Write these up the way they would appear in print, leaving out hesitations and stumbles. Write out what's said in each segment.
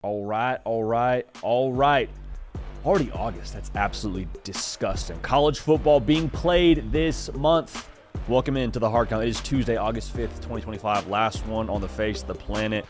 All right. Already August. That's absolutely disgusting. College football being played this month. Welcome into the Hard Count. It is Tuesday, August 5th, 2025. Last one on the face of the planet.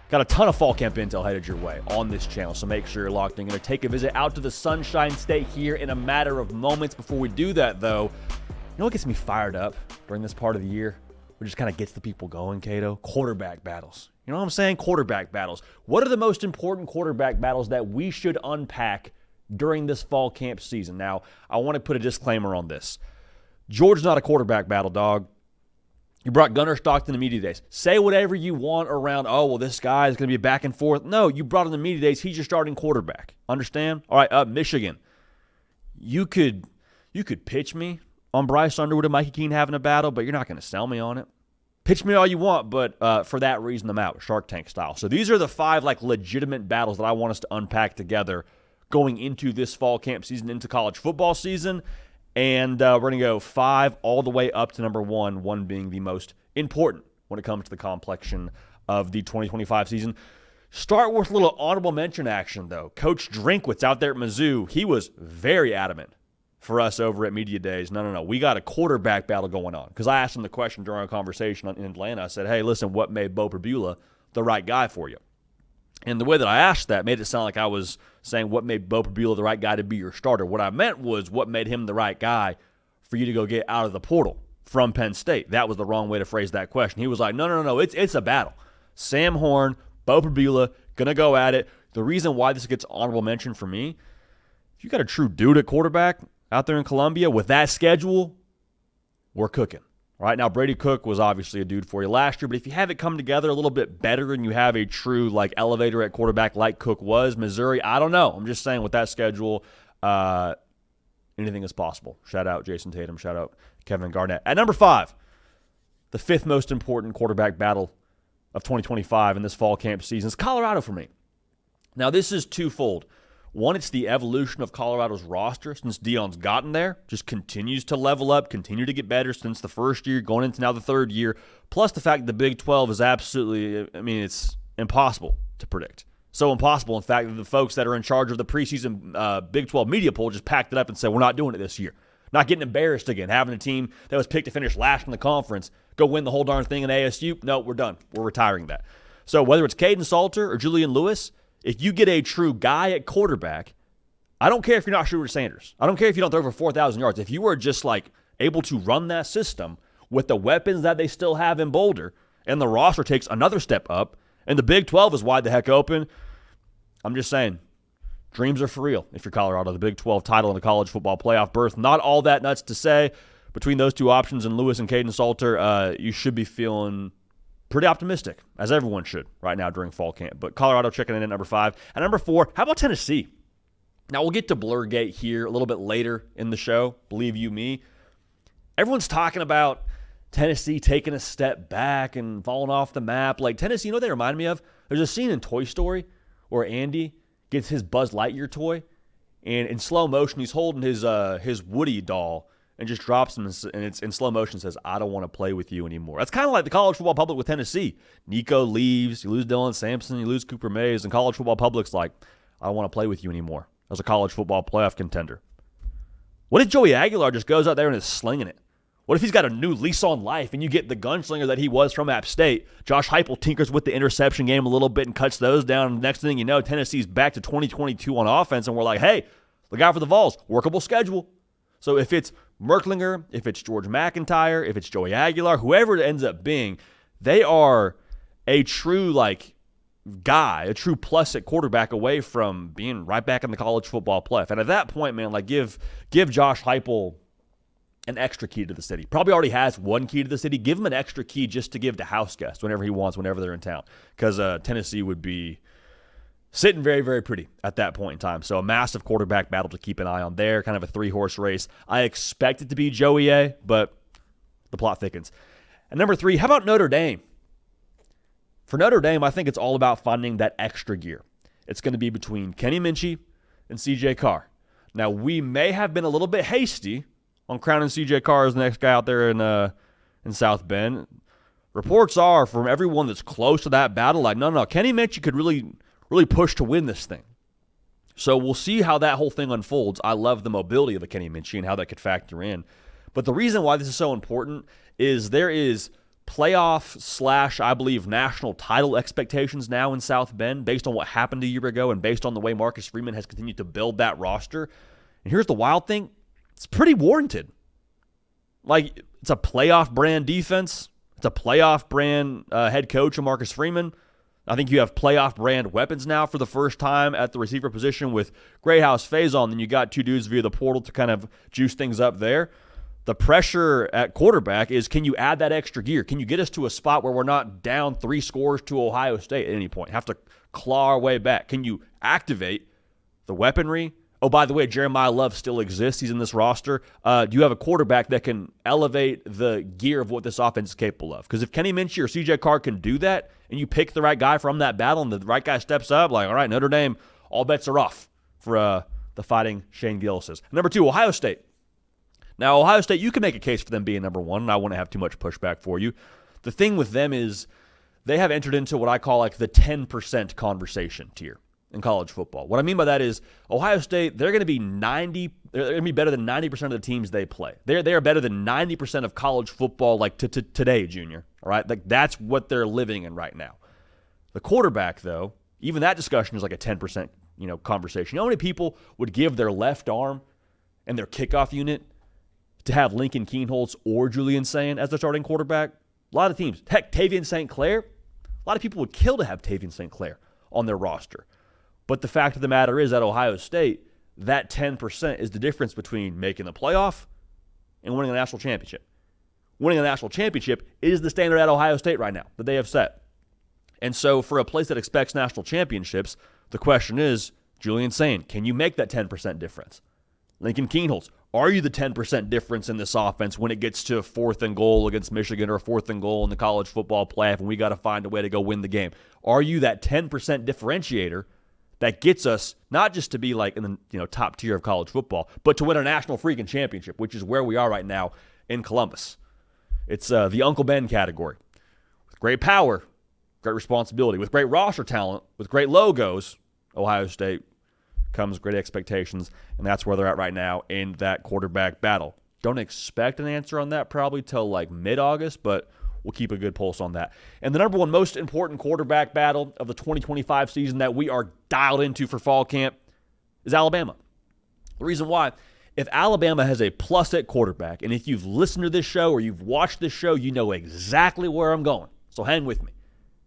Got a ton of fall camp intel headed your way on this channel, so make sure you're locked in. Going to take a visit out to the Sunshine State here in a matter of moments. Before we do that, though, you know what gets me fired up during this part of the year? Which just kind of gets the people going, Cato? Quarterback battles. You know what I'm saying? Quarterback battles. What are the most important quarterback battles that we should unpack during this fall camp season? Now, I want to put a disclaimer on this. Georgia's not a quarterback battle, dog. You brought Gunnar Stockton to media days. Say whatever you want around, oh, well, this guy is going to be back and forth. No, you brought him to media days. He's your starting quarterback. Understand? All right, Michigan. You could pitch me on Bryce Underwood and Mikey Keene having a battle, but you're not going to sell me on it. Pitch me all you want, but for that reason, I'm out, Shark Tank style. So these are the 5 legitimate battles that I want us to unpack together going into this fall camp season, into college football season. And we're going to go 5 all the way up to number 1 being the most important when it comes to the complexion of the 2025 season. Start with a little honorable mention action, though. Coach Drinkwitz out there at Mizzou, he was very adamant for us over at Media Days. No. We got a quarterback battle going on. Because I asked him the question during our conversation in Atlanta. I said, hey, listen, what made Bo Perbula the right guy for you? And the way that I asked that made it sound like I was saying what made Bo Perbula the right guy to be your starter. What I meant was what made him the right guy for you to go get out of the portal from Penn State. That was the wrong way to phrase that question. He was like, no, it's a battle. Sam Horn, Bo Perbula, going to go at it. The reason why this gets honorable mention for me, if you got a true dude at quarterback out there in Columbia with that schedule, we're cooking. All right, now Brady Cook was obviously a dude for you last year, but if you have it come together a little bit better and you have a true elevator at quarterback like Cook was, Missouri, I don't know. I'm just saying with that schedule, anything is possible. Shout out Jason Tatum. Shout out Kevin Garnett. At number 5, the 5th most important quarterback battle of 2025 in this fall camp season is Colorado for me. Now, this is twofold. One, it's the evolution of Colorado's roster since Deion's gotten there. Just continues to level up, continue to get better since the first year, going into now the third year. Plus the fact that the Big 12 is absolutely, it's impossible to predict. So impossible, in fact, that the folks that are in charge of the preseason Big 12 media poll just packed it up and said, we're not doing it this year. Not getting embarrassed again, having a team that was picked to finish last in the conference go win the whole darn thing in ASU. No, we're done. We're retiring that. So whether it's Cayden Salter or Julian Lewis, if you get a true guy at quarterback, I don't care if you're not Shooter Sanders. I don't care if you don't throw for 4,000 yards. If you are just able to run that system with the weapons that they still have in Boulder, and the roster takes another step up, and the Big 12 is wide the heck open, I'm just saying, dreams are for real if you're Colorado. The Big 12 title and the college football playoff berth, not all that nuts to say. Between those two options and Lewis and Cayden Salter, you should be feeling pretty optimistic, as everyone should right now during fall camp. But Colorado checking in at number 5. At number 4, how about Tennessee? Now, we'll get to Blurgate here a little bit later in the show, believe you me. Everyone's talking about Tennessee taking a step back and falling off the map. Tennessee, you know what they remind me of? There's a scene in Toy Story where Andy gets his Buzz Lightyear toy, and in slow motion, he's holding his Woody doll, and just drops him, and it's in slow motion, says, I don't want to play with you anymore. That's kind of like the college football public with Tennessee. Nico leaves, you lose Dylan Sampson, you lose Cooper Mays, and college football public's like, I don't want to play with you anymore as a college football playoff contender. What if Joey Aguilar just goes out there and is slinging it? What if he's got a new lease on life and you get the gunslinger that he was from App State? Josh Heupel tinkers with the interception game a little bit and cuts those down. And the next thing you know, Tennessee's back to 2022 on offense, and we're like, hey, look out for the Vols. Workable schedule. So if it's Merklinger, if it's George McIntyre, if it's Joey Aguilar, whoever it ends up being, they are a true guy, a true plus at quarterback away from being right back in the college football playoff. And at that point, man, give Josh Heupel an extra key to the city. Probably already has one key to the city. Give him an extra key just to give to house guests whenever he wants, whenever they're in town. Because Tennessee would be sitting very, very pretty at that point in time. So a massive quarterback battle to keep an eye on there, kind of a 3-horse race. I expect it to be Joey A, but the plot thickens. And number 3, how about Notre Dame? For Notre Dame, I think it's all about finding that extra gear. It's going to be between Kenny Minchey and C.J. Carr. Now, we may have been a little bit hasty on crowning C.J. Carr as the next guy out there in South Bend. Reports are from everyone that's close to that battle, no, Kenny Minchey could really really push to win this thing. So we'll see how that whole thing unfolds. I love the mobility of a Kenny Minchie and how that could factor in. But the reason why this is so important is there is playoff / I believe national title expectations now in South Bend based on what happened a year ago and based on the way Marcus Freeman has continued to build that roster. And here's the wild thing. It's pretty warranted. Like, it's a playoff brand defense. It's a playoff brand head coach of Marcus Freeman. I think you have playoff brand weapons now for the first time at the receiver position with Greathouse Faison. Then you got two dudes via the portal to kind of juice things up there. The pressure at quarterback is, can you add that extra gear? Can you get us to a spot where we're not down 3 scores to Ohio State at any point? Have to claw our way back. Can you activate the weaponry? Oh, by the way, Jeremiah Love still exists. He's in this roster. Do you have a quarterback that can elevate the gear of what this offense is capable of? Because if Kenny Minchie or CJ Carr can do that, and you pick the right guy from that battle, and the right guy steps up, like, all right, Notre Dame, all bets are off for the Fighting Shane Gillis's. Number 2, Ohio State. Now, Ohio State, you can make a case for them being number 1, and I wouldn't have too much pushback for you. The thing with them is they have entered into what I call like the 10% conversation tier in college football. What I mean by that is Ohio State, they're going to be better than 90% of the teams they play. They are better than 90% of college football like today, Junior. All right? Like, that's what they're living in right now. The quarterback, though, even that discussion is like a 10%, conversation. You know how many people would give their left arm and their kickoff unit to have Lincoln Kienholz or Julian Sayin as their starting quarterback? A lot of teams. Heck, Tavian St. Clair, a lot of people would kill to have Tavian St. Clair on their roster. But the fact of the matter is, at Ohio State, that 10% is the difference between making the playoff and winning a national championship. Winning a national championship is the standard at Ohio State right now that they have set. And so for a place that expects national championships, the question is, Julian Sayin, can you make that 10% difference? Lincoln Kienholz, are you the 10% difference in this offense when it gets to 4th and goal against Michigan or 4th and goal in the college football playoff and we got to find a way to go win the game? Are you that 10% differentiator that gets us not just to be like in the top tier of college football, but to win a national freaking championship, which is where we are right now in Columbus? It's the Uncle Ben category. With great power, great responsibility. With great roster talent, with great logos, Ohio State comes great expectations, and that's where they're at right now in that quarterback battle. Don't expect an answer on that probably till like mid-August, but we'll keep a good pulse on that. And the number 1 most important quarterback battle of the 2025 season that we are dialed into for fall camp is Alabama. The reason why, if Alabama has a plus at quarterback, and if you've listened to this show or you've watched this show, you know exactly where I'm going. So hang with me.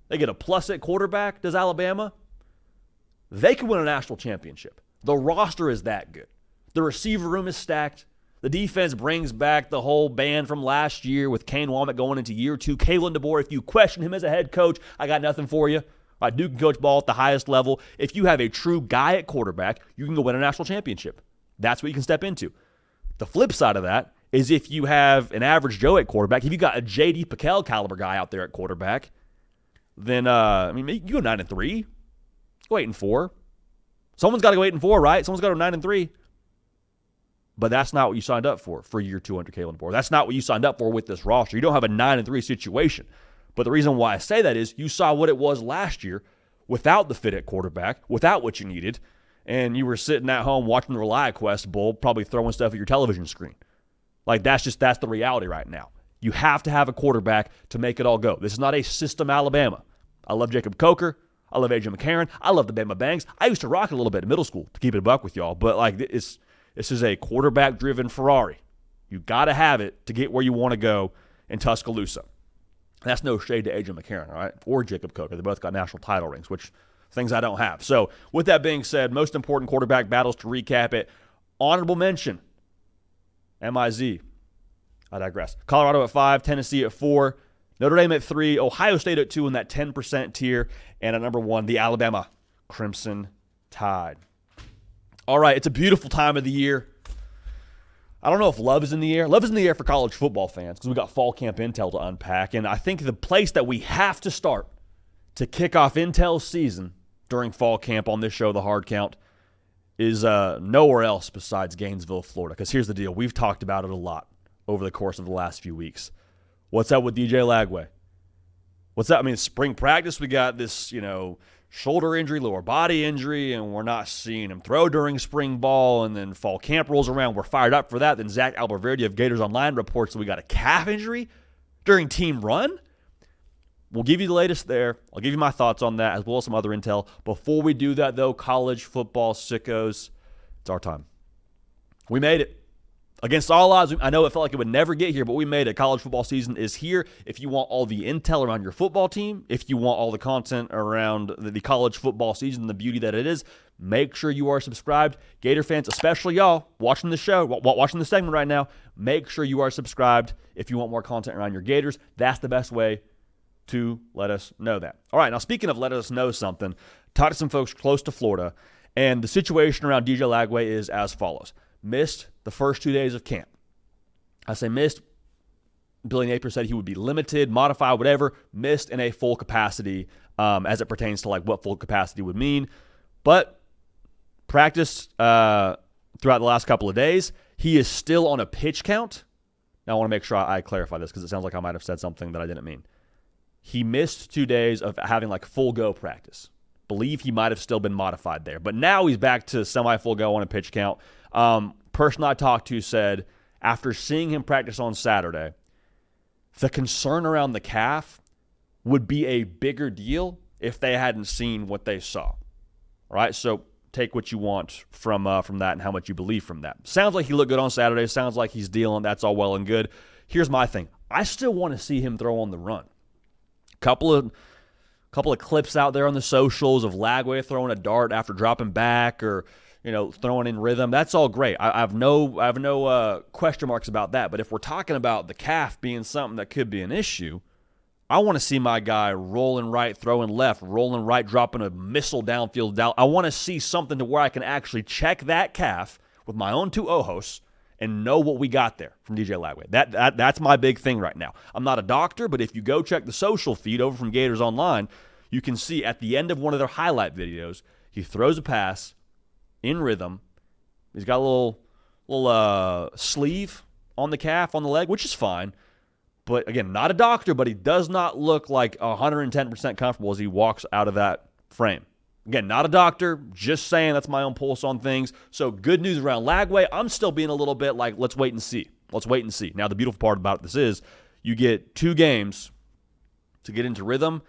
They get a plus at quarterback, does Alabama? They could win a national championship. The roster is that good. The receiver room is stacked. The defense brings back the whole band from last year with Kane Womack going into year 2. Kalen DeBoer, if you question him as a head coach, I got nothing for you. All right, Duke can coach ball at the highest level. If you have a true guy at quarterback, you can go win a national championship. That's what you can step into. The flip side of that is if you have an average Joe at quarterback, if you got a J.D. PicKell caliber guy out there at quarterback, then, you go 9-3. Go 8-4. Someone's got to go 8-4, right? Someone's got to go 9-3. But that's not what you signed up for year 2 under Kalen DeBoer. That's not what you signed up for with this roster. You don't have a 9-3 situation. But the reason why I say that is you saw what it was last year without the fit at quarterback, without what you needed, and you were sitting at home watching the ReliaQuest Bowl, probably throwing stuff at your television screen. Like, that's the reality right now. You have to have a quarterback to make it all go. This is not a system Alabama. I love Jacob Coker. I love AJ McCarron. I love the Bama Bangs. I used to rock it a little bit in middle school, to keep it a buck with y'all. But like this is a quarterback-driven Ferrari. You got to have it to get where you want to go in Tuscaloosa. That's no shade to AJ McCarron, all right, or Jacob Coker. They both got national title rings, which things I don't have. So with that being said, most important quarterback battles to recap it. Honorable mention, MIZ. I digress. Colorado at 5, Tennessee at 4, Notre Dame at 3, Ohio State at 2 in that 10% tier, and at number 1, the Alabama Crimson Tide. All right, it's a beautiful time of the year. I don't know if love is in the air. Love is in the air for college football fans because we've got Fall Camp Intel to unpack, and I think the place that we have to start to kick off Intel's season during Fall Camp on this show, The Hard Count, is nowhere else besides Gainesville, Florida, because here's the deal. We've talked about it a lot over the course of the last few weeks. What's up with DJ Lagway? What's up? I mean, spring practice, we got this, shoulder injury, lower body injury, and we're not seeing him throw during spring ball, and then fall camp rolls around, we're fired up for that. Then Zach Alberverdi of Gators Online reports that we got a calf injury during team run. We'll give you the latest there. I'll give you my thoughts on that as well as some other intel. Before we do that, though, college football sickos, it's our time. We made it. Against all odds, I know it felt like it would never get here, but we made it. College football season is here. If you want all the intel around your football team, if you want all the content around the college football season, the beauty that it is, make sure you are subscribed. Gator fans, especially y'all watching the show, watching the segment right now, make sure you are subscribed if you want more content around your Gators. That's the best way to let us know that. All right, now speaking of let us know something, talked to some folks close to Florida, and the situation around DJ Lagway is as follows. Missed the first 2 days of camp. I say missed. Billy Napier said he would be limited, modified, whatever. Missed in a full capacity as it pertains to like what full capacity would mean. But practiced throughout the last couple of days. He is still on a pitch count. Now I want to make sure I clarify this because it sounds like I might have said something that I didn't mean. He missed 2 days of having like full go practice. Believe he might have still been modified there. But now he's back to semi-full go on a pitch count. Person I talked to said after seeing him practice on Saturday, the concern around the calf would be a bigger deal if they hadn't seen what they saw. All right, so take what you want from that and how much you believe from that. Sounds like he looked good on Saturday. Sounds like he's dealing. That's all well and good. Here's my thing. I still want to see him throw on the run. Couple of clips out there on the socials of Lagway throwing a dart after dropping back or throwing in rhythm. That's all great. I have no question marks about that. But if we're talking about the calf being something that could be an issue, I want to see my guy rolling right, throwing left, rolling right, dropping a missile downfield. I want to see something to where I can actually check that calf with my own two ojos and know what we got there from DJ Lagway. That's my big thing right now. I'm not a doctor, but if you go check the social feed over from Gators Online, you can see at the end of one of their highlight videos, he throws a pass in rhythm. He's got a little sleeve on the calf, on the leg, which is fine. But again, not a doctor, but he does not look like 110% comfortable as he walks out of that frame. Again, not a doctor, just saying that's my own pulse on things. So good news around Lagway. I'm still being a little bit like, let's wait and see. Let's wait and see. Now, the beautiful part about this is you get 2 games to get into rhythm,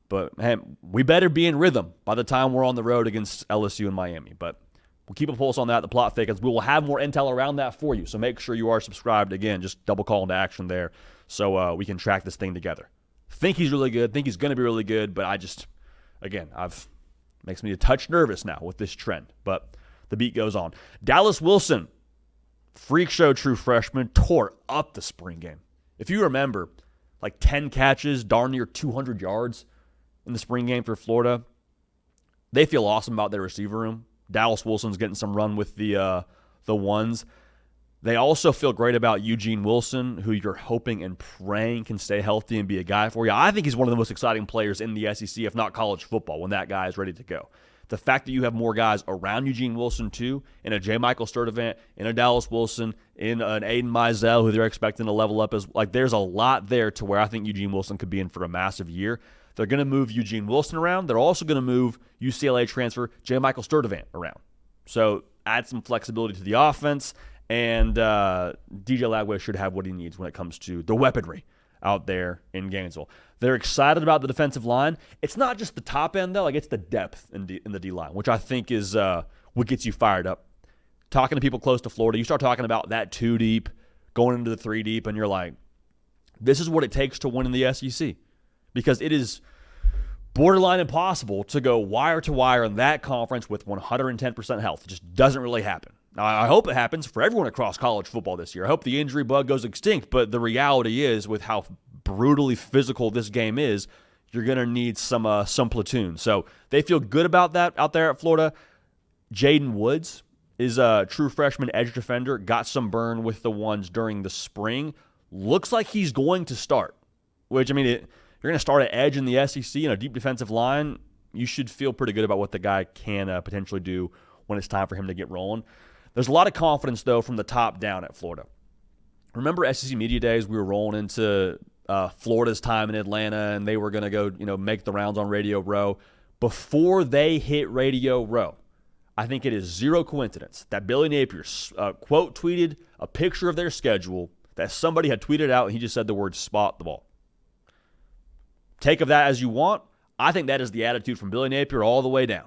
but hey, we better be in rhythm by the time we're on the road against LSU and Miami. But we'll keep a pulse on that, the plot thickens. We will have more intel around that for you. So make sure you are subscribed. Again, just double call into action there so we can track this thing together. Think he's really good. Think he's going to be really good. But makes me a touch nervous now with this trend. But the beat goes on. Dallas Wilson, freak show true freshman, tore up the spring game. If you remember, like 10 catches, darn near 200 yards in the spring game for Florida. They feel awesome about their receiver room. Dallas Wilson's getting some run with the ones. They also feel great about Eugene Wilson, who you're hoping and praying can stay healthy and be a guy for you. I think he's one of the most exciting players in the SEC, if not college football, when that guy is ready to go. The fact that you have more guys around Eugene Wilson, too, in a J. Michael Sturdivant, in a Dallas Wilson, in an Aiden Mizell, who they're expecting to level up, there's a lot there to where I think Eugene Wilson could be in for a massive year. They're going to move Eugene Wilson around. They're also going to move UCLA transfer J. Michael Sturdivant around. So add some flexibility to the offense, and DJ Lagway should have what he needs when it comes to the weaponry out there in Gainesville. They're excited about the defensive line. It's not just the top end, though. It's the depth in the D-line, which I think is what gets you fired up. Talking to people close to Florida, you start talking about that 2 deep, going into the 3 deep, and you're like, this is what it takes to win in the SEC. Because it is borderline impossible to go wire to wire in that conference with 110% health. It just doesn't really happen. Now, I hope it happens for everyone across college football this year. I hope the injury bug goes extinct, but the reality is with how brutally physical this game is, you're going to need some platoon. So they feel good about that out there at Florida. Jaden Woods is a true freshman edge defender, got some burn with the ones during the spring. Looks like he's going to start, which, you're going to start at edge in the SEC in a deep defensive line. You should feel pretty good about what the guy can potentially do when it's time for him to get rolling. There's a lot of confidence, though, from the top down at Florida. Remember SEC Media Days? We were rolling into Florida's time in Atlanta, and they were going to go, make the rounds on Radio Row. before they hit Radio Row, I think it is zero coincidence that Billy Napier quote tweeted a picture of their schedule that somebody had tweeted out, and he just said the word spot the ball. Take of that as you want. I think that is the attitude from Billy Napier all the way down.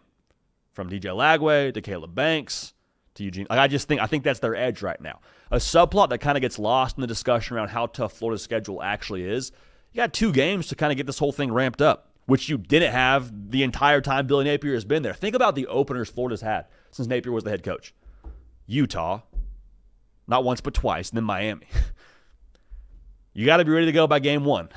From DJ Lagway to Caleb Banks to Eugene. I think that's their edge right now. A subplot that kind of gets lost in the discussion around how tough Florida's schedule actually is. You got 2 games to kind of get this whole thing ramped up, which you didn't have the entire time Billy Napier has been there. Think about the openers Florida's had since Napier was the head coach. Utah, not once but twice, and then Miami. You got to be ready to go by game 1,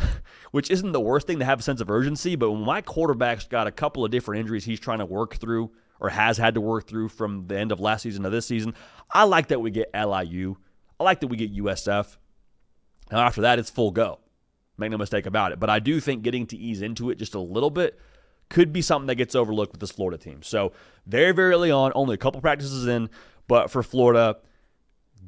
which isn't the worst thing to have a sense of urgency, but when my quarterback's got a couple of different injuries he's trying to work through or has had to work through from the end of last season to this season, I like that we get LIU. I like that we get USF. Now after that, it's full go. Make no mistake about it. But I do think getting to ease into it just a little bit could be something that gets overlooked with this Florida team. So very, very early on, only a couple practices in, but for Florida,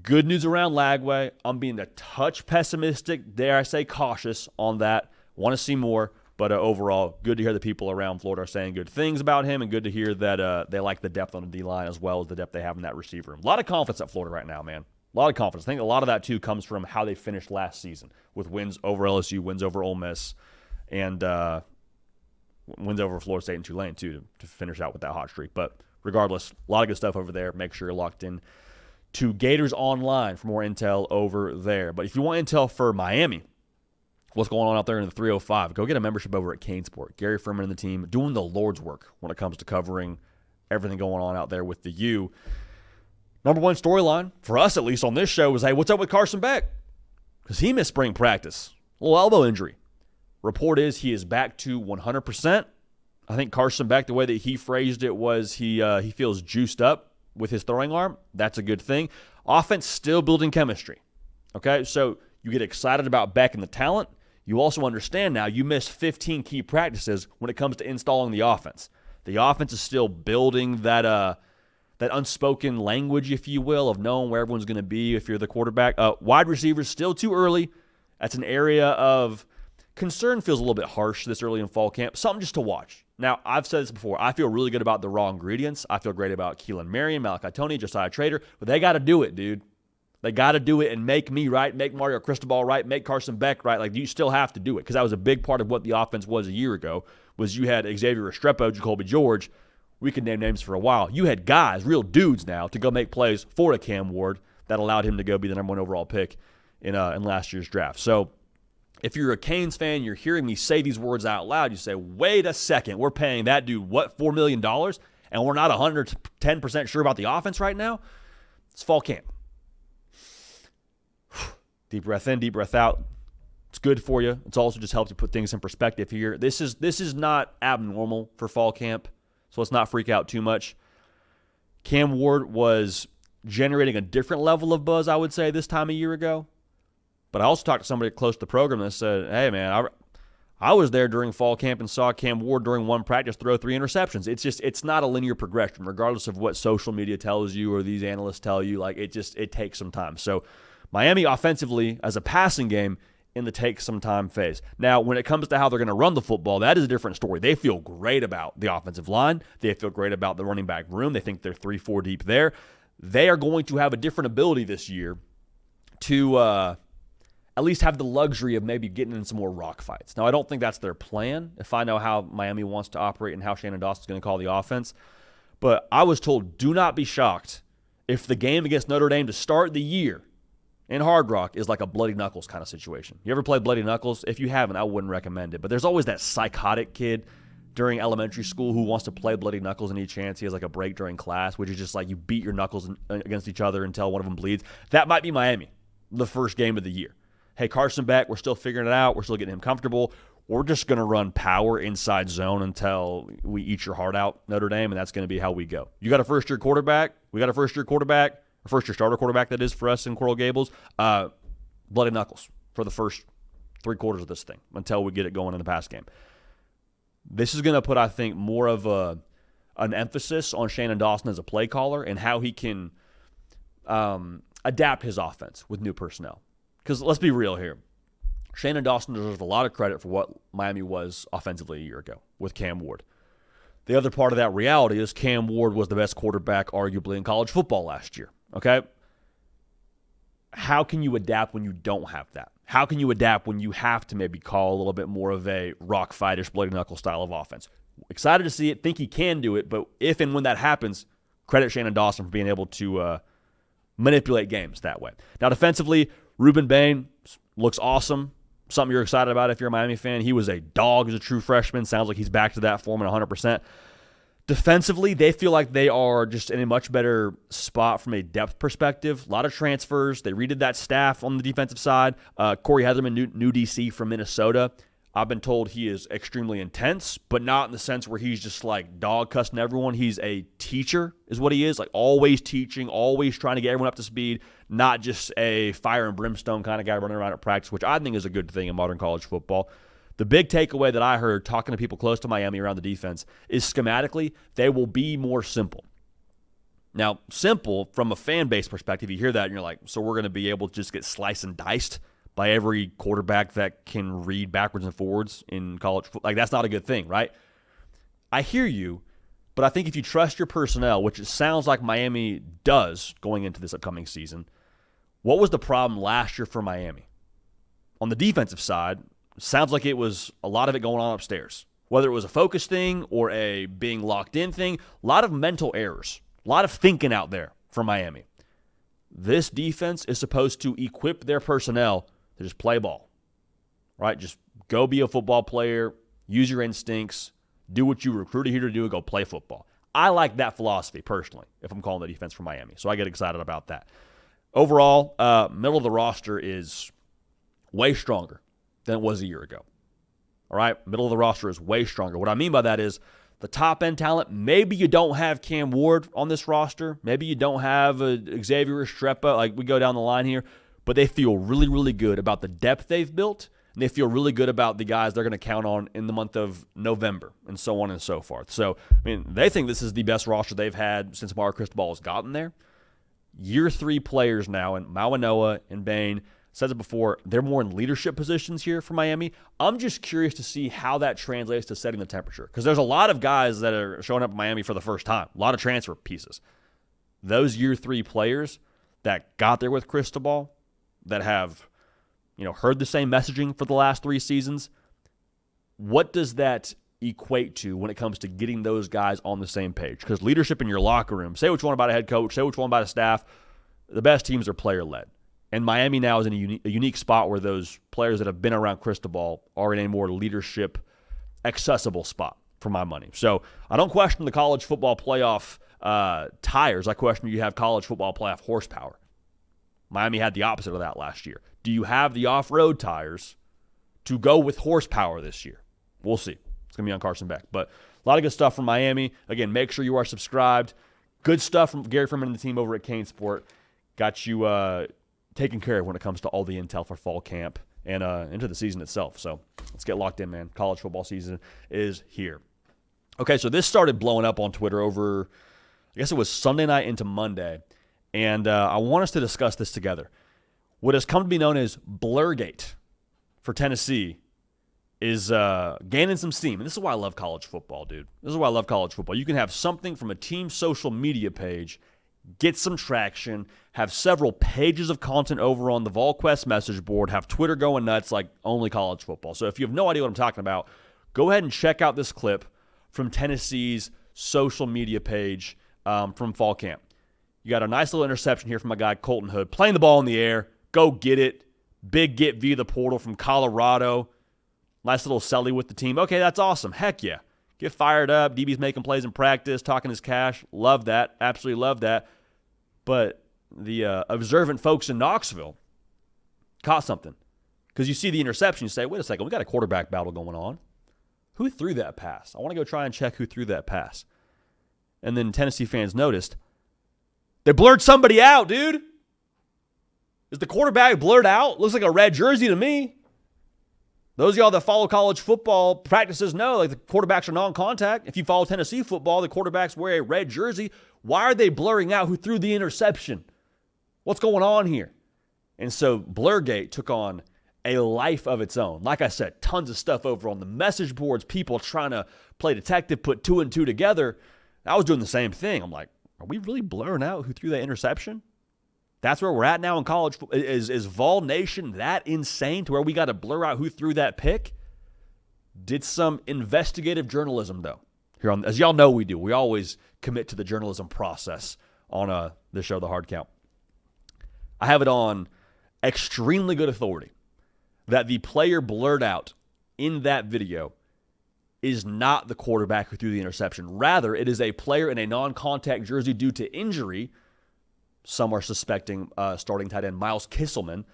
good news around Lagway. I'm being a touch pessimistic, dare I say cautious on that. Want to see more, but overall, good to hear the people around Florida are saying good things about him, and good to hear that they like the depth on the D-line as well as the depth they have in that receiver room. A lot of confidence at Florida right now, man. A lot of confidence. I think a lot of that, too, comes from how they finished last season with wins over LSU, wins over Ole Miss, and wins over Florida State and Tulane, too, to finish out with that hot streak. But regardless, a lot of good stuff over there. Make sure you're locked in to Gators Online for more intel over there. But if you want intel for Miami, what's going on out there in the 305, go get a membership over at CaneSport. Gary Furman and the team doing the Lord's work when it comes to covering everything going on out there with the U. Number one storyline, for us at least on this show, was, hey, what's up with Carson Beck? Because he missed spring practice. A little elbow injury. Report is he is back to 100%. I think Carson Beck, the way that he phrased it was he feels juiced up with his throwing arm. That's a good thing. Offense still building chemistry. Okay, so you get excited about Beck and the talent. You also understand now you missed 15 key practices when it comes to installing the offense. The offense is still building that unspoken language, if you will, of knowing where everyone's going to be if you're the quarterback. Wide receivers, still too early. That's an area of concern, feels a little bit harsh this early in fall camp. Something just to watch. Now, I've said this before. I feel really good about the raw ingredients. I feel great about Keelan Marion, Malachi Tony, Josiah Trader. But they got to do it, dude. They got to do it and make me right, make Mario Cristobal right, make Carson Beck right. Like, you still have to do it because that was a big part of what the offense was a year ago, was you had Xavier Restrepo, Jacoby George. We could name names for a while. You had guys, real dudes now, to go make plays for a Cam Ward that allowed him to go be the number one overall pick in last year's draft. So if you're a Canes fan, you're hearing me say these words out loud, you say, wait a second, we're paying that dude, what, $4 million? And we're not 110% sure about the offense right now? It's fall camp. Deep breath in, deep breath out. It's good for you. It's also just helps you put things in perspective here. This is not abnormal for fall camp, so let's not freak out too much. Cam Ward was generating a different level of buzz, I would say, this time a year ago. But I also talked to somebody close to the program that said, hey, man, I was there during fall camp and saw Cam Ward during one practice throw 3 interceptions. It's not a linear progression, regardless of what social media tells you or these analysts tell you. Like, it takes some time. So Miami offensively, as a passing game, in the take some time phase. Now, when it comes to how they're going to run the football, that is a different story. They feel great about the offensive line. They feel great about the running back room. They think they're 3-4 deep there. They are going to have a different ability this year to at least have the luxury of maybe getting in some more rock fights. Now, I don't think that's their plan, if I know how Miami wants to operate and how Shannon Dawson's going to call the offense. But I was told, do not be shocked if the game against Notre Dame to start the year in Hard Rock is like a Bloody Knuckles kind of situation. You ever played Bloody Knuckles? If you haven't, I wouldn't recommend it. But there's always that psychotic kid during elementary school who wants to play Bloody Knuckles any chance he has like a break during class, which is just like you beat your knuckles against each other until one of them bleeds. That might be Miami, the first game of the year. Hey, Carson Beck, we're still figuring it out. We're still getting him comfortable. We're just going to run power inside zone until we eat your heart out, Notre Dame, and that's going to be how we go. You got a first-year quarterback. We got a first-year quarterback. A first-year starter quarterback, that is, for us in Coral Gables. Bloody Knuckles for the first 3 quarters of this thing until we get it going in the pass game. This is going to put, I think, more of an emphasis on Shannon Dawson as a play caller and how he can adapt his offense with new personnel. Because let's be real here. Shannon Dawson deserves a lot of credit for what Miami was offensively a year ago with Cam Ward. The other part of that reality is Cam Ward was the best quarterback arguably in college football last year, okay? How can you adapt when you don't have that? How can you adapt when you have to maybe call a little bit more of a rock fightish, bloody knuckle style of offense? Excited to see it, think he can do it, but if and when that happens, credit Shannon Dawson for being able to manipulate games that way. Now defensively, Ruben Bain looks awesome. Something you're excited about if you're a Miami fan. He was a dog as a true freshman. Sounds like he's back to that form at 100%. Defensively, they feel like they are just in a much better spot from a depth perspective. A lot of transfers. They redid that staff on the defensive side. Corey Heatherman, new DC from Minnesota. I've been told he is extremely intense, but not in the sense where he's just like dog cussing everyone. He's a teacher is what he is, like always teaching, always trying to get everyone up to speed, not just a fire and brimstone kind of guy running around at practice, which I think is a good thing in modern college football. The big takeaway that I heard talking to people close to Miami around the defense is schematically, they will be more simple. Now, simple from a fan base perspective, you hear that and you're like, so we're going to be able to just get sliced and diced by every quarterback that can read backwards and forwards in college football. Like, that's not a good thing, right? I hear you, but I think if you trust your personnel, which it sounds like Miami does going into this upcoming season, what was the problem last year for Miami? On the defensive side, sounds like it was a lot of it going on upstairs. Whether it was a focus thing or a being locked in thing, a lot of mental errors, a lot of thinking out there for Miami. This defense is supposed to equip their personnel to just play ball, right? Just go be a football player, use your instincts, do what you recruited here to do, and go play football. I like that philosophy personally if I'm calling the defense for Miami, so I get excited about that. Overall, middle of the roster is way stronger than it was a year ago. All right, middle of the roster is way stronger. What I mean by that is the top-end talent, maybe you don't have Cam Ward on this roster. Maybe you don't have Xavier Restrepo. Like, we go down the line here. But they feel really, really good about the depth they've built, and they feel really good about the guys they're going to count on in the month of November, and so on and so forth. So, I mean, they think this is the best roster they've had since Mario Cristobal has gotten there. Year 3 players now, and Mawanoa and Bain, said it before, they're more in leadership positions here for Miami. I'm just curious to see how that translates to setting the temperature, because there's a lot of guys that are showing up in Miami for the first time, a lot of transfer pieces. Those year 3 players that got there with Cristobal, that have, heard the same messaging for the last 3 seasons, what does that equate to when it comes to getting those guys on the same page? Because leadership in your locker room, say what you want about a head coach, say what you want about a staff, the best teams are player-led. And Miami now is in a unique spot where those players that have been around Cristobal are in a more leadership-accessible spot, for my money. So I don't question the college football playoff tires. I question you have college football playoff horsepower. Miami had the opposite of that last year. Do you have the off-road tires to go with horsepower this year? We'll see. It's going to be on Carson Beck. But a lot of good stuff from Miami. Again, make sure you are subscribed. Good stuff from Gary Freeman and the team over at Kane Sport. Got you taken care of when it comes to all the intel for fall camp and into the season itself. So let's get locked in, man. College football season is here. Okay, so this started blowing up on Twitter over, I guess it was Sunday night into Monday. And I want us to discuss this together. What has come to be known as Blurgate for Tennessee is gaining some steam. And this is why I love college football, dude. This is why I love college football. You can have something from a team's social media page, get some traction, have several pages of content over on the VolQuest message board, have Twitter going nuts like only college football. So if you have no idea what I'm talking about, go ahead and check out this clip from Tennessee's social media page from fall camp. You got a nice little interception here from my guy Colton Hood, playing the ball in the air. Go get it. Big get via the portal from Colorado. Nice little celly with the team. Okay, that's awesome. Heck yeah. Get fired up. DB's making plays in practice, talking his cash. Love that. Absolutely love that. But the observant folks in Knoxville caught something. Because you see the interception, you say, wait a second, we got a quarterback battle going on. Who threw that pass? I want to go try and check who threw that pass. And then Tennessee fans noticed, they blurred somebody out, dude. Is the quarterback blurred out? Looks like a red jersey to me. Those of y'all that follow college football practices know, like, the quarterbacks are non-contact. If you follow Tennessee football, the quarterbacks wear a red jersey. Why are they blurring out who threw the interception? What's going on here? And so Blurgate took on a life of its own. Like I said, tons of stuff over on the message boards, people trying to play detective, put 2 and 2 together. I was doing the same thing. I'm like, are we really blurring out who threw that interception? That's where we're at now in college. Is Vol Nation that insane to where we got to blur out who threw that pick? Did some investigative journalism, though. Here on, as y'all know we do. We always commit to the journalism process on the show, The Hard Count. I have it on extremely good authority that the player blurred out in that video is not the quarterback who threw the interception. Rather, it is a player in a non-contact jersey due to injury. Some are suspecting starting tight end Miles Kisselman,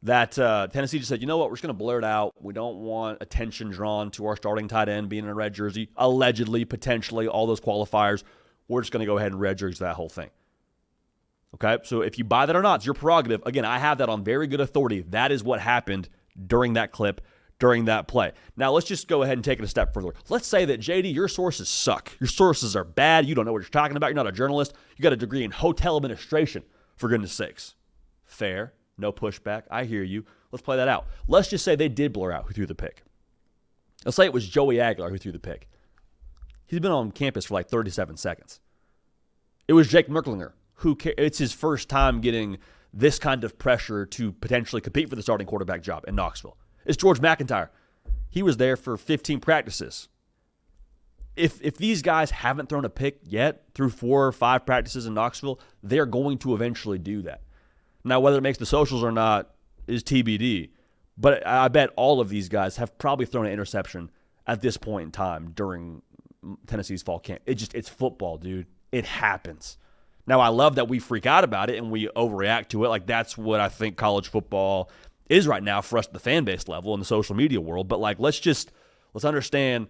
that Tennessee just said, you know what, we're just going to blur it out. We don't want attention drawn to our starting tight end being in a red jersey. Allegedly, potentially, all those qualifiers. We're just going to go ahead and red jersey that whole thing. Okay, so if you buy that or not, it's your prerogative. Again, I have that on very good authority. That is what happened during that clip, during that play. Now, let's just go ahead and take it a step further. Let's say that, JD, your sources suck. Your sources are bad. You don't know what you're talking about. You're not a journalist. You got a degree in hotel administration, for goodness sakes. Fair. No pushback. I hear you. Let's play that out. Let's just say they did blur out who threw the pick. Let's say it was Joey Aguilar who threw the pick. He's been on campus for like 37 seconds. It was Jake Merklinger, it's his first time getting this kind of pressure to potentially compete for the starting quarterback job in Knoxville. It's George McIntyre. He was there for 15 practices. If these guys haven't thrown a pick yet through 4 or 5 practices in Knoxville, they're going to eventually do that. Now, whether it makes the socials or not is TBD, but I bet all of these guys have probably thrown an interception at this point in time during Tennessee's fall camp. It's football, dude. It happens. Now, I love that we freak out about it and we overreact to it. Like, that's what I think college football is right now for us at the fan base level in the social media world. But, like, let's understand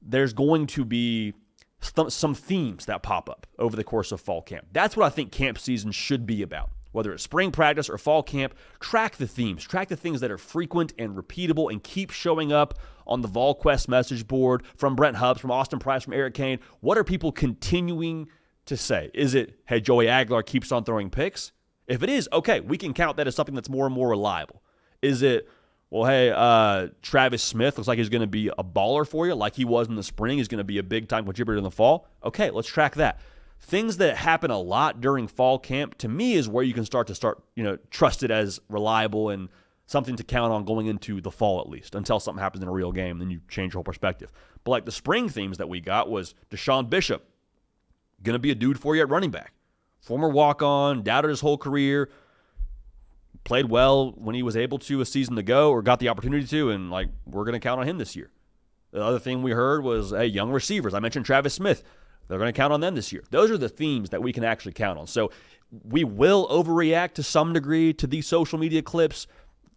there's going to be some themes that pop up over the course of fall camp. That's what I think camp season should be about. Whether it's spring practice or fall camp, track the themes. Track the things that are frequent and repeatable and keep showing up on the VolQuest message board from Brent Hubbs, from Austin Price, from Eric Kane. What are people continuing to say? Is it, hey, Joey Aguilar keeps on throwing picks? If it is, okay, we can count that as something that's more and more reliable. Is it, well, hey, Travis Smith looks like he's going to be a baller for you like he was in the spring. He's going to be a big-time contributor in the fall. Okay, let's track that. Things that happen a lot during fall camp, to me, is where you can start, trust it as reliable and something to count on going into the fall at least, until something happens in a real game, then you change your whole perspective. But like the spring themes that we got was Deshaun Bishop, going to be a dude for you at running back. Former walk-on, doubted his whole career, played well when he was able to a season ago or got the opportunity to, and like we're going to count on him this year. The other thing we heard was, hey, young receivers. I mentioned Travis Smith. They're going to count on them this year. Those are the themes that we can actually count on. So we will overreact to some degree to these social media clips.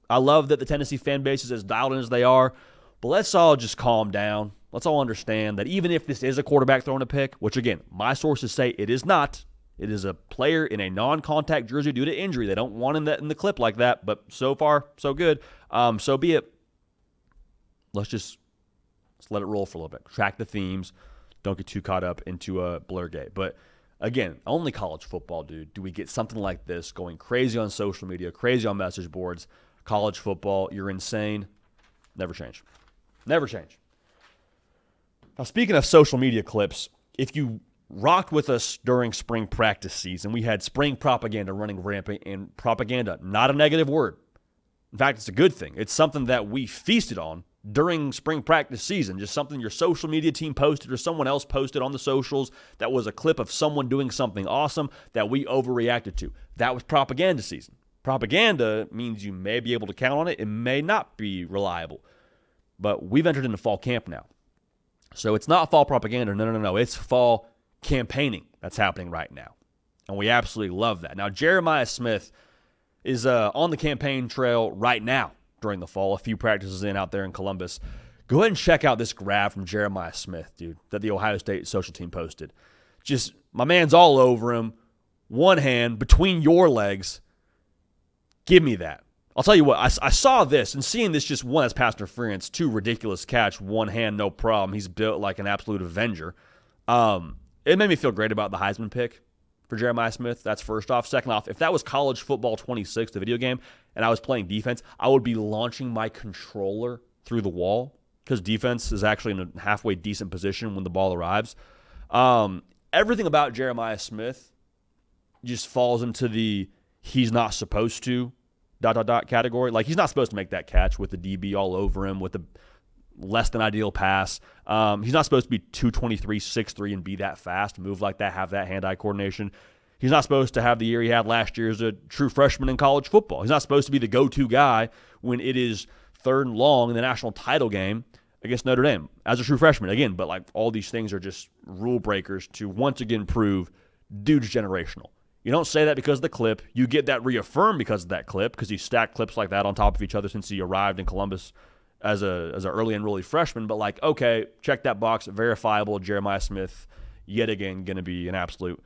I love that the Tennessee fan base is as dialed in as they are, but let's all just calm down. Let's all understand that even if this is a quarterback throwing a pick, which again, my sources say it is not, it is a player in a non-contact jersey due to injury. They don't want him in the clip like that, but so far, so good. So be it. Let's let it roll for a little bit. Track the themes. Don't get too caught up into a blurgate. But again, only college football, dude, do we get something like this going crazy on social media, crazy on message boards. College football, you're insane. Never change. Never change. Now, speaking of social media clips, if you rocked with us during spring practice season, we had spring propaganda running rampant, and propaganda, not a negative word. In fact, it's a good thing. It's something that we feasted on during spring practice season, just something your social media team posted or someone else posted on the socials that was a clip of someone doing something awesome that we overreacted to. That was propaganda season. Propaganda means you may be able to count on it. It may not be reliable. But we've entered into fall camp now. So it's not fall propaganda. No. It's fall campaigning that's happening right now. And we absolutely love that. Now, Jeremiah Smith is on the campaign trail right now during the fall, a few practices in out there in Columbus. Go ahead and check out this grab from Jeremiah Smith, dude, that the Ohio State social team posted. Just, my man's all over him, one hand between your legs. Give me that. I'll tell you what, I saw this, and seeing this, just one, that's pass interference, 2, ridiculous catch, one hand, no problem. He's built like an absolute Avenger. It made me feel great about the Heisman pick for Jeremiah Smith. That's first off. Second off, if that was College Football 26, the video game, and I was playing defense, I would be launching my controller through the wall because defense is actually in a halfway decent position when the ball arrives. Everything about Jeremiah Smith just falls into the he's not supposed to ... category. Like, he's not supposed to make that catch with the DB all over him with the less than ideal pass. He's not supposed to be 223, 6'3", and be that fast, move like that, have that hand-eye coordination. He's not supposed to have the year he had last year as a true freshman in college football. He's not supposed to be the go-to guy when it is third and long in the national title game against Notre Dame as a true freshman. Again, but like all these things are just rule breakers to once again prove dude's generational. You don't say that because of the clip. You get that reaffirmed because of that clip, because he stacked clips like that on top of each other since he arrived in Columbus as an early enrollee freshman. But like, okay, check that box, verifiable. Jeremiah Smith, yet again, going to be an absolute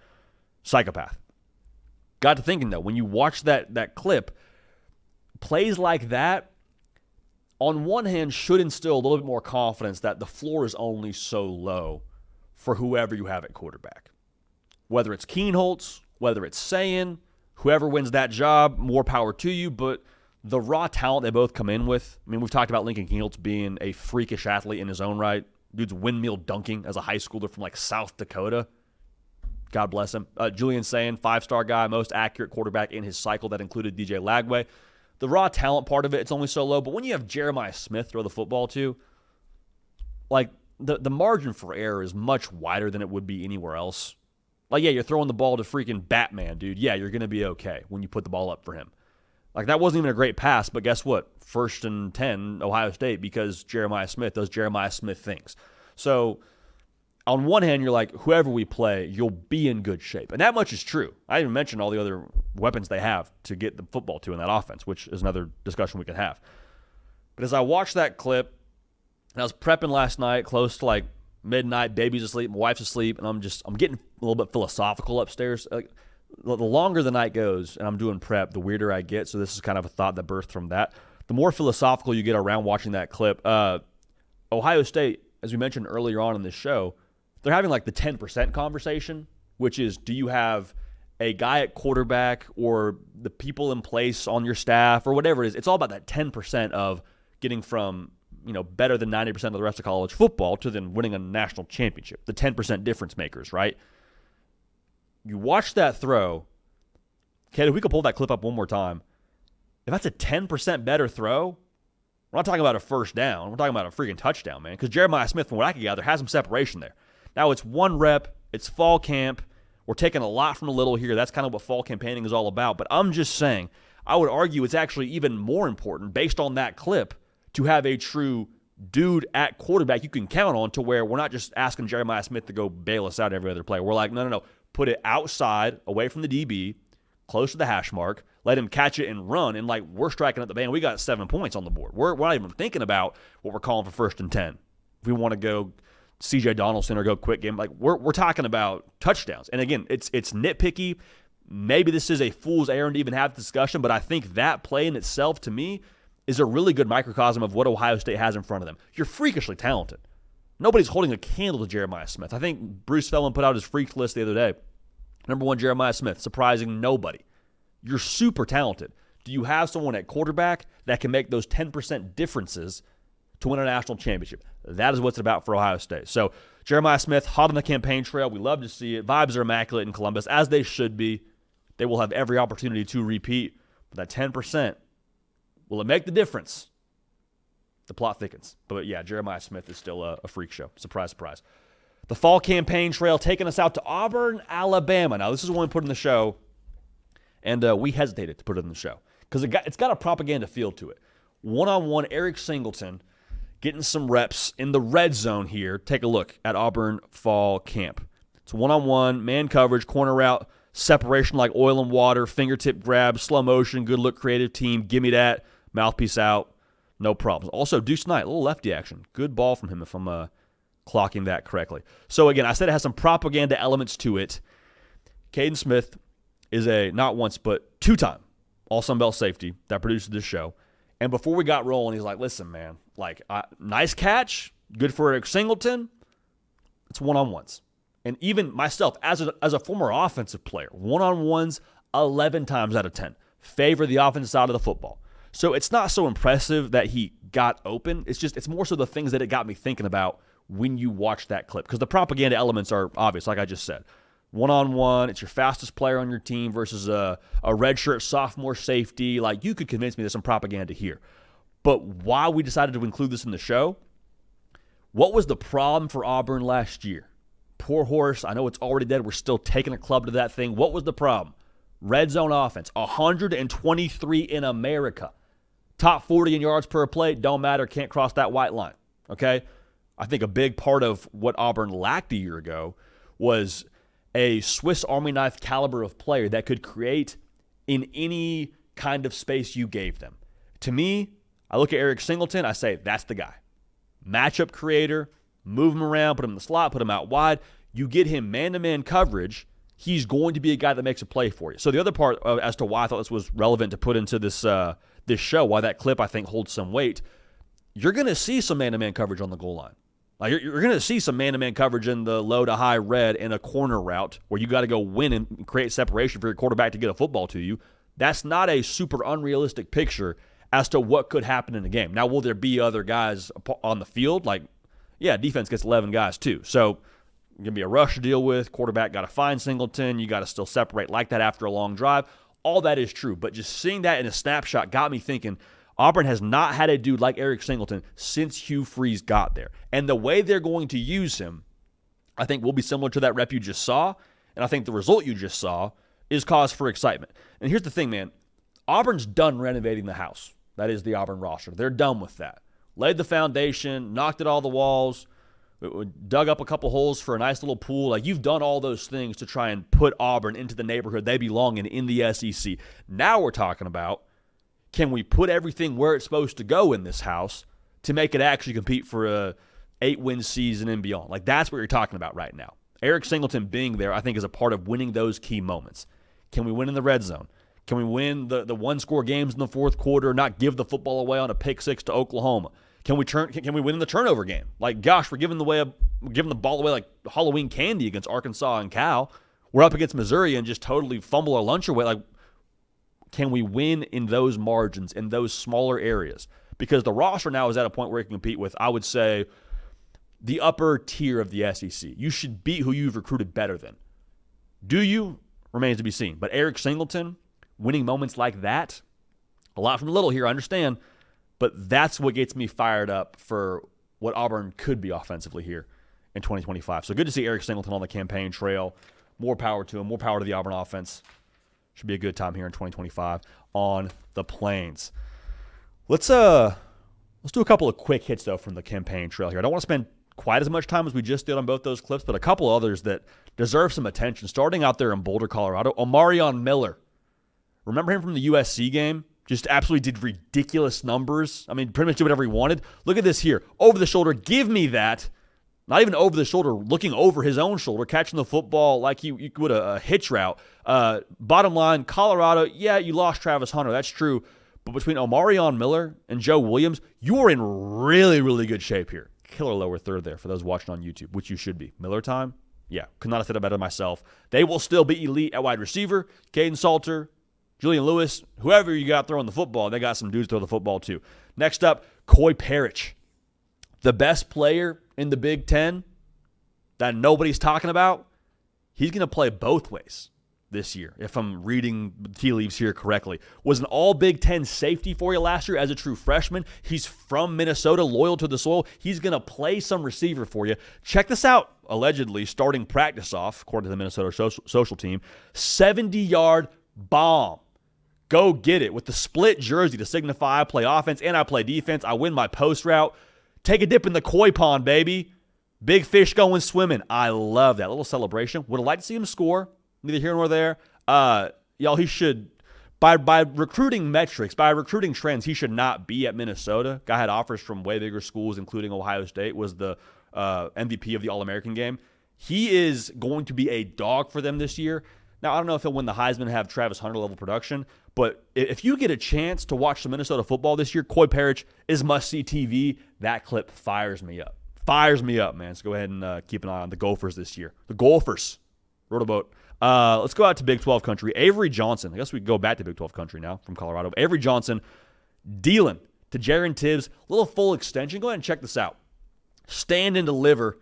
psychopath. Got to thinking, though, when you watch that clip, plays like that, on one hand, should instill a little bit more confidence that the floor is only so low for whoever you have at quarterback. Whether it's Keenholz, whether it's Sayin, whoever wins that job, more power to you. But the raw talent they both come in with, I mean, we've talked about Lincoln Keenholz being a freakish athlete in his own right. Dude's windmill dunking as a high schooler from like South Dakota. God bless him. Julian Sayin, 5-star guy, most accurate quarterback in his cycle. That included DJ Lagway. The raw talent part of it, it's only so low. But when you have Jeremiah Smith throw the football to, like, the margin for error is much wider than it would be anywhere else. Like, yeah, you're throwing the ball to freaking Batman, dude. Yeah, you're going to be okay when you put the ball up for him. Like, that wasn't even a great pass, but guess what? 1st and 10, Ohio State, because Jeremiah Smith does Jeremiah Smith things. So, on one hand, you're like, whoever we play, you'll be in good shape. And that much is true. I didn't mention all the other weapons they have to get the football to in that offense, which is another discussion we could have. But as I watched that clip, and I was prepping last night, close to like midnight, baby's asleep, my wife's asleep, and I'm getting a little bit philosophical upstairs. Like, the longer the night goes and I'm doing prep, the weirder I get. So this is kind of a thought that birthed from that. The more philosophical you get around watching that clip. Ohio State, as we mentioned earlier on in this show, they're having like the 10% conversation, which is, do you have a guy at quarterback or the people in place on your staff or whatever it is? It's all about that 10% of getting from, better than 90% of the rest of college football to then winning a national championship. The 10% difference makers, right? You watch that throw. Kid, if we could pull that clip up one more time, if that's a 10% better throw, we're not talking about a first down. We're talking about a freaking touchdown, man. Because Jeremiah Smith, from what I can gather, has some separation there. Now, it's one rep. It's fall camp. We're taking a lot from a little here. That's kind of what fall campaigning is all about. But I'm just saying, I would argue it's actually even more important, based on that clip, to have a true dude at quarterback you can count on, to where we're not just asking Jeremiah Smith to go bail us out every other play. We're like, no. Put it outside, away from the DB, close to the hash mark, let him catch it and run, and like, we're striking at the band. We got 7 points on the board. We're not even thinking about what we're calling for 1st and 10. If we want to go CJ Donaldson or go quick game, like, we're talking about touchdowns. And again, it's nitpicky. Maybe this is a fool's errand to even have the discussion, but I think that play in itself, to me, is a really good microcosm of what Ohio State has in front of them. You're freakishly talented. Nobody's holding a candle to Jeremiah Smith. I think Bruce Feldman put out his freaks list the other day. Number 1, Jeremiah Smith, surprising nobody. You're super talented. Do you have someone at quarterback that can make those 10% differences to win a national championship? That is what's about for Ohio State. So, Jeremiah Smith, hot on the campaign trail. We love to see it. Vibes are immaculate in Columbus, as they should be. They will have every opportunity to repeat. But that 10%, will it make the difference? The plot thickens. But yeah, Jeremiah Smith is still a freak show. Surprise, surprise. The fall campaign trail taking us out to Auburn, Alabama. Now, this is one we put in the show, and we hesitated to put it in the show because it's got a propaganda feel to it. One-on-one, Eric Singleton getting some reps in the red zone here. Take a look at Auburn Fall Camp. It's one-on-one, man coverage, corner route, separation like oil and water, fingertip grab, slow motion, good look, creative team. Give me that. Mouthpiece out. No problems. Also, Deuce Knight, a little lefty action. Good ball from him if I'm clocking that correctly. So, again, I said it has some propaganda elements to it. Cayden Smith is a not once but 2-time All-Sun Belt safety that produces this show. And before we got rolling, he's like, listen, man, like, nice catch. Good for Eric Singleton. It's one-on-ones. And even myself, as a former offensive player, one-on-ones 11 times out of 10 favor the offensive side of the football. So it's not so impressive that he got open. It's more so the things that it got me thinking about when you watch that clip. Because the propaganda elements are obvious, like I just said. One-on-one, it's your fastest player on your team versus a redshirt sophomore safety. Like, you could convince me there's some propaganda here. But why we decided to include this in the show, what was the problem for Auburn last year? Poor horse. I know it's already dead. We're still taking a club to that thing. What was the problem? Red zone offense, 123 in America. Top 40 in yards per play, don't matter, can't cross that white line. Okay? I think a big part of what Auburn lacked a year ago was a Swiss Army knife caliber of player that could create in any kind of space you gave them. To me, I look at Eric Singleton, I say, that's the guy. Matchup creator, move him around, put him in the slot, put him out wide. You get him man-to-man coverage, he's going to be a guy that makes a play for you. So the other part as to why I thought this was relevant to put into this show, why that clip I think holds some weight, you're going to see some man-to-man coverage on the goal line. Like you're going to see some man-to-man coverage in the low to high red in a corner route where you got to go win and create separation for your quarterback to get a football to you. That's not a super unrealistic picture as to what could happen in the game. Now, will there be other guys on the field? Like, yeah, defense gets 11 guys too. So going to be a rush to deal with. Quarterback got to find Singleton. You got to still separate like that after a long drive. All that is true. But just seeing that in a snapshot got me thinking, Auburn has not had a dude like Eric Singleton since Hugh Freeze got there. And the way they're going to use him, I think will be similar to that rep you just saw. And I think the result you just saw is cause for excitement. And here's the thing, man. Auburn's done renovating the house. That is the Auburn roster. They're done with that. Laid the foundation, knocked at all the walls, dug up a couple holes for a nice little pool. Like, you've done all those things to try and put Auburn into the neighborhood they belong in the SEC. Now we're talking about, can we put everything where it's supposed to go in this house to make it actually compete for a 8-win season and beyond? Like, that's what you're talking about right now. Eric Singleton being there, I think, is a part of winning those key moments. Can we win in the red zone? Can we win the one-score games in the fourth quarter, not give the football away on a pick six to Oklahoma? Can we win in the turnover game? Like, gosh, we're giving the ball away like Halloween candy against Arkansas and Cal. We're up against Missouri and just totally fumble our lunch away. Like, can we win in those margins, in those smaller areas? Because the roster now is at a point where it can compete with, I would say, the upper tier of the SEC. You should beat who you've recruited better than. Do you? Remains to be seen. But Eric Singleton, winning moments like that, a lot from little here, I understand, but that's what gets me fired up for what Auburn could be offensively here in 2025. So good to see Eric Singleton on the campaign trail. More power to him. More power to the Auburn offense. Should be a good time here in 2025 on the Plains. Let's do a couple of quick hits, though, from the campaign trail here. I don't want to spend quite as much time as we just did on both those clips, but a couple others that deserve some attention. Starting out there in Boulder, Colorado, Omarion Miller. Remember him from the USC game? Just absolutely did ridiculous numbers. I mean, pretty much did whatever he wanted. Look at this here. Over the shoulder. Give me that. Not even over the shoulder, looking over his own shoulder, catching the football like you would a hitch route. Bottom line, Colorado, yeah, you lost Travis Hunter. That's true. But between Omarion Miller and Joe Williams, you are in really, really good shape here. Killer lower third there for those watching on YouTube, which you should be. Miller time? Yeah, could not have said it better myself. They will still be elite at wide receiver. Cayden Salter, Julian Lewis, whoever you got throwing the football, they got some dudes throw the football too. Next up, Coy Parrish. The best player in the Big Ten that nobody's talking about, he's going to play both ways this year, if I'm reading tea leaves here correctly. Was an all Big Ten safety for you last year as a true freshman. He's from Minnesota, loyal to the soil. He's going to play some receiver for you. Check this out. Allegedly, starting practice off, according to the Minnesota social team, 70-yard bomb. Go get it with the split jersey to signify I play offense and I play defense. I win my post route. Take a dip in the koi pond, baby. Big fish going swimming. I love that little celebration. Would have liked to see him score. Neither here nor there. Y'all, he should, by recruiting metrics, by recruiting trends, he should not be at Minnesota. Guy had offers from way bigger schools, including Ohio State, was the MVP of the All-American game. He is going to be a dog for them this year. Now, I don't know if he'll win the Heisman and have Travis Hunter level production, but if you get a chance to watch some Minnesota football this year, Coy Parrish is must-see TV. That clip fires me up. fires me up, man. So go ahead and keep an eye on the Gophers this year. The Gophers. Wrote a boat. Let's go out to Big 12 country. Avery Johnson. I guess we can go back to Big 12 country now from Colorado. Avery Johnson dealing to Jaron Tibbs. Little full extension. Go ahead and check this out. Stand and deliver.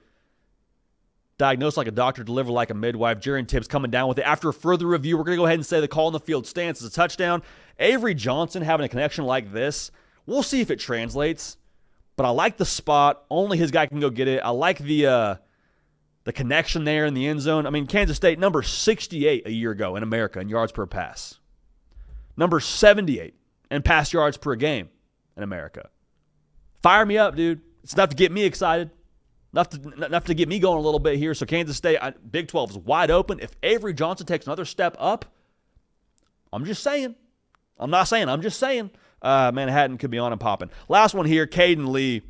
Diagnosed like a doctor, deliver like a midwife. Jaron Tibbs coming down with it. After a further review, we're going to go ahead and say the call on the field stance is a touchdown. Avery Johnson having a connection like this. We'll see if it translates. But I like the spot. Only his guy can go get it. I like the connection there in the end zone. I mean, Kansas State, number 68 a year ago in America in yards per pass. Number 78 in pass yards per game in America. Fire me up, dude. It's enough to get me excited. Enough to get me going a little bit here. So Kansas State, Big 12 is wide open. If Avery Johnson takes another step up, I'm just saying. I'm not saying. I'm just saying. Manhattan could be on and popping. Last one here, Cayden Lee.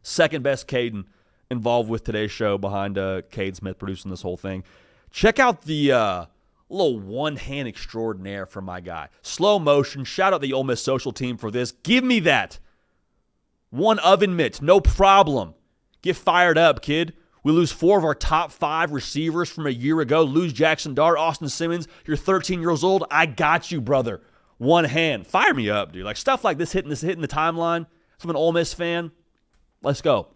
Second best Cayden involved with today's show behind Cade Smith producing this whole thing. Check out the little one-hand extraordinaire from my guy. Slow motion. Shout out the Ole Miss social team for this. Give me that. One oven mitt. No problem. Get fired up, kid. We lose 4 of our top 5 receivers from a year ago. Lose Jackson Dart, Austin Simmons. You're 13 years old. I got you, brother. One hand. Fire me up, dude. Like stuff like this hitting the timeline. From an Ole Miss fan. Let's go.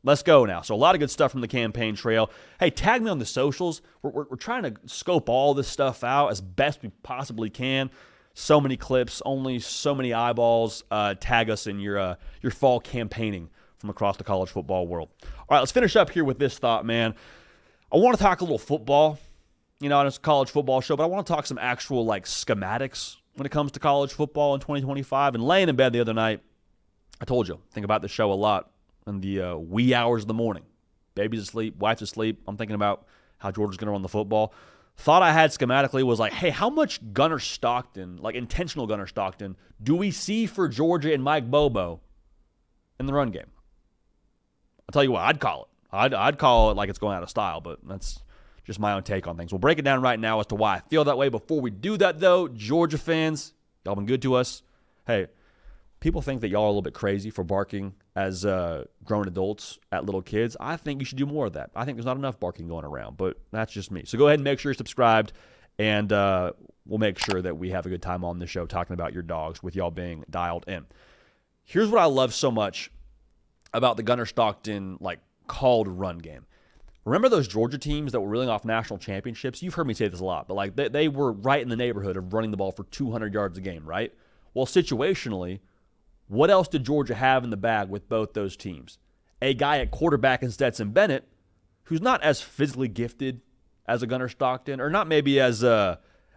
Let's go now. So a lot of good stuff from the campaign trail. Hey, tag me on the socials. We're trying to scope all this stuff out as best we possibly can. So many clips, only so many eyeballs. Tag us in your fall campaigning from across the college football world. All right, let's finish up here with this thought, man. I want to talk a little football, on this college football show, but I want to talk some actual, schematics when it comes to college football in 2025. And laying in bed the other night, I told you, think about the show a lot in the wee hours of the morning. Baby's asleep, wife's asleep. I'm thinking about how Georgia's going to run the football. Thought I had schematically was hey, how much Gunnar Stockton, intentional Gunnar Stockton, do we see for Georgia and Mike Bobo in the run game? I'll tell you what, I'd call it. I'd call it like it's going out of style, but that's just my own take on things. We'll break it down right now as to why I feel that way. Before we do that, though, Georgia fans, y'all been good to us. Hey, people think that y'all are a little bit crazy for barking as grown adults at little kids. I think you should do more of that. I think there's not enough barking going around, but that's just me. So go ahead and make sure you're subscribed, and we'll make sure that we have a good time on the show talking about your dogs with y'all being dialed in. Here's what I love so much about the Gunnar Stockton, called run game. Remember those Georgia teams that were reeling off national championships? You've heard me say this a lot, but they were right in the neighborhood of running the ball for 200 yards a game, right? Well, situationally, what else did Georgia have in the bag with both those teams? A guy at quarterback in Stetson Bennett, who's not as physically gifted as a Gunnar Stockton, or not maybe as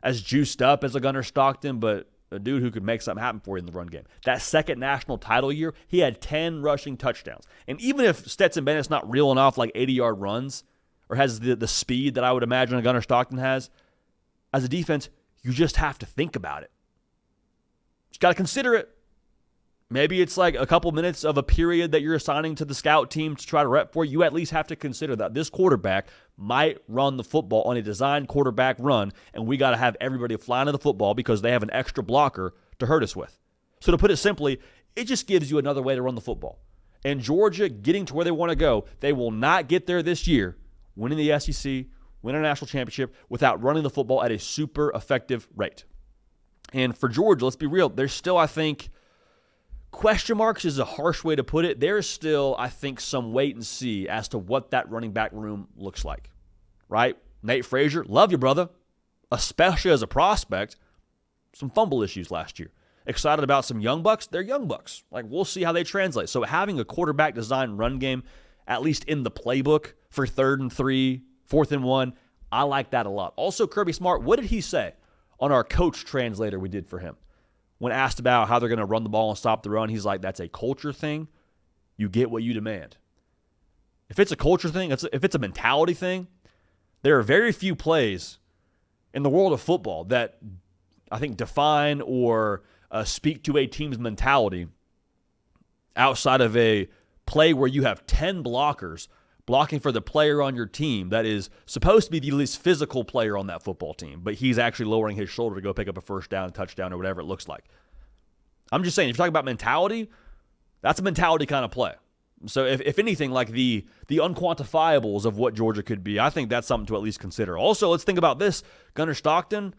juiced up as a Gunnar Stockton, but a dude who could make something happen for you in the run game. That second national title year, he had 10 rushing touchdowns. And even if Stetson Bennett's not reeling off 80-yard runs or has the speed that I would imagine a Gunnar Stockton has, as a defense, you just have to think about it. You got to consider it. Maybe it's a couple minutes of a period that you're assigning to the scout team to try to rep for. You at least have to consider that this quarterback might run the football on a designed quarterback run, and we got to have everybody flying to the football because they have an extra blocker to hurt us with. So to put it simply, it just gives you another way to run the football. And Georgia getting to where they want to go, they will not get there this year, winning the SEC, winning a national championship, without running the football at a super effective rate. And for Georgia, let's be real, there's still, I think, question marks is a harsh way to put it. There's still, I think, some wait and see as to what that running back room looks like, right? Nate Frazier, love you, brother, especially as a prospect. Some fumble issues last year. Excited about some young bucks? They're young bucks. We'll see how they translate. So having a quarterback-designed run game, at least in the playbook for 3rd and 3, 4th and 1, I like that a lot. Also, Kirby Smart, what did he say on our coach translator we did for him? When asked about how they're going to run the ball and stop the run, he's like, that's a culture thing. You get what you demand. If it's a culture thing, if it's a mentality thing, there are very few plays in the world of football that I think define or speak to a team's mentality outside of a play where you have 10 blockers blocking for the player on your team that is supposed to be the least physical player on that football team, but he's actually lowering his shoulder to go pick up a first down, touchdown, or whatever it looks like. I'm just saying, if you're talking about mentality, that's a mentality kind of play. So if anything, like the unquantifiables of what Georgia could be, I think that's something to at least consider. Also, let's think about this. Gunnar Stockton,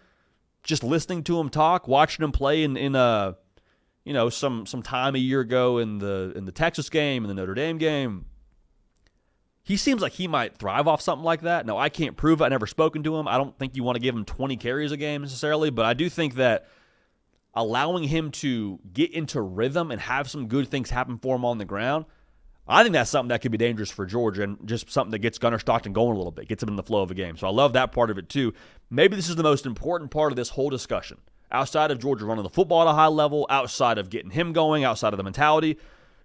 just listening to him talk, watching him play in some time a year ago in the Texas game, in the Notre Dame game, he seems like he might thrive off something like that. Now, I can't prove it. I've never spoken to him. I don't think you want to give him 20 carries a game necessarily, but I do think that allowing him to get into rhythm and have some good things happen for him on the ground, I think that's something that could be dangerous for Georgia and just something that gets Gunnar Stockton going a little bit, gets him in the flow of a game. So I love that part of it too. Maybe this is the most important part of this whole discussion. Outside of Georgia running the football at a high level, outside of getting him going, outside of the mentality,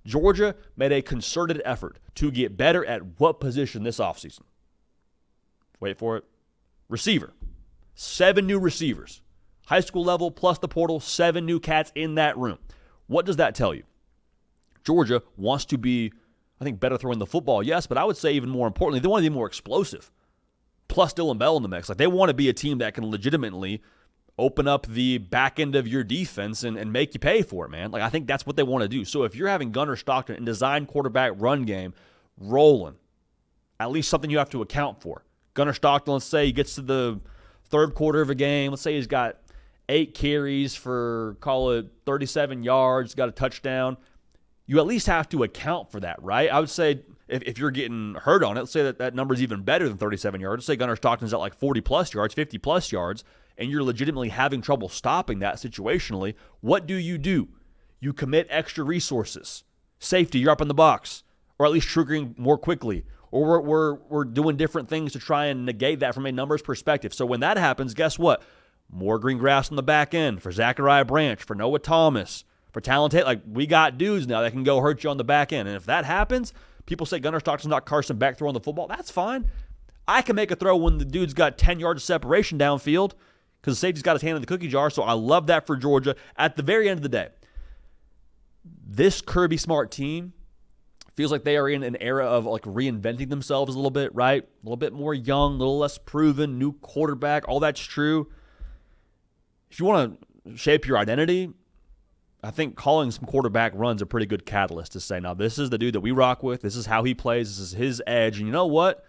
Georgia made a concerted effort to get better at what position this offseason? Wait for it. Receiver. 7 new receivers. High school level plus the portal, 7 new cats in that room. What does that tell you? Georgia wants to be, I think, better throwing the football, yes, but I would say even more importantly, they want to be more explosive. Plus Dylan Bell in the mix. Like, they want to be a team that can legitimately open up the back end of your defense and make you pay for it, man. Like, I think that's what they want to do. So if you're having Gunnar Stockton and design quarterback run game rolling, at least something you have to account for. Gunnar Stockton, let's say he gets to the third quarter of a game. Let's say he's got 8 carries for, call it 37 yards, got a touchdown. You at least have to account for that, right? I would say if you're getting hurt on it, let's say that number's even better than 37 yards. Let's say Gunnar Stockton's at like 40-plus yards, 50-plus yards, and you're legitimately having trouble stopping that situationally. What do? You commit extra resources. Safety, you're up in the box, or at least triggering more quickly. Or we're doing different things to try and negate that from a numbers perspective. So when that happens, guess what? More green grass on the back end for Zachariah Branch, for Noah Thomas, for talented. Like, we got dudes now that can go hurt you on the back end. And if that happens, people say Gunnar Stockton's not Carson Beck throwing the football. That's fine. I can make a throw when the dude's got 10 yards of separation downfield because the safety's got his hand in the cookie jar. So I love that for Georgia. At the very end of the day, this Kirby Smart team feels like they are in an era of like reinventing themselves a little bit, right? A little bit more young, a little less proven, new quarterback. All that's true. If you want to shape your identity, I think calling some quarterback runs a pretty good catalyst to say, now this is the dude that we rock with. This is how he plays. This is his edge. And you know what?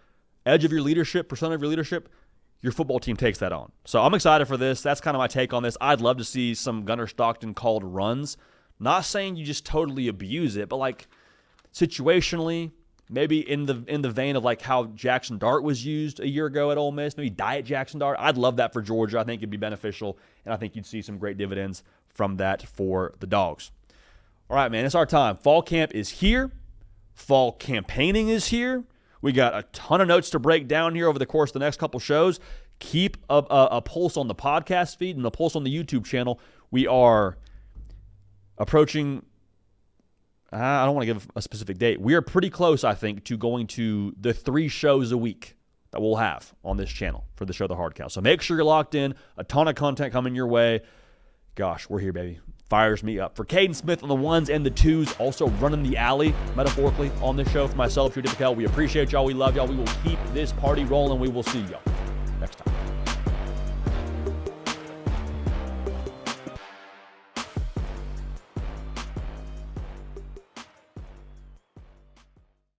Edge of your leadership, persona of your leadership, your football team takes that on. So I'm excited for this. That's kind of my take on this. I'd love to see some Gunnar Stockton called runs. Not saying you just totally abuse it, but like situationally, maybe in the vein of like how Jackson Dart was used a year ago at Ole Miss, maybe diet Jackson Dart. I'd love that for Georgia. I think it'd be beneficial, and I think you'd see some great dividends from that for the Dogs. All right, man, it's our time. Fall camp is here. Fall campaigning is here. We got a ton of notes to break down here over the course of the next couple shows. Keep a pulse on the podcast feed and a pulse on the YouTube channel. We are approaching, I don't want to give a specific date. We are pretty close, I think, to going to the 3 shows a week that we'll have on this channel for the show The Hard Count. So make sure you're locked in. A ton of content coming your way. Gosh, we're here, baby. Fires me up. For Cayden Smith on the 1s and the 2s, also running the alley, metaphorically, on this show for myself, DJ PicKell. We appreciate y'all. We love y'all. We will keep this party rolling. We will see y'all.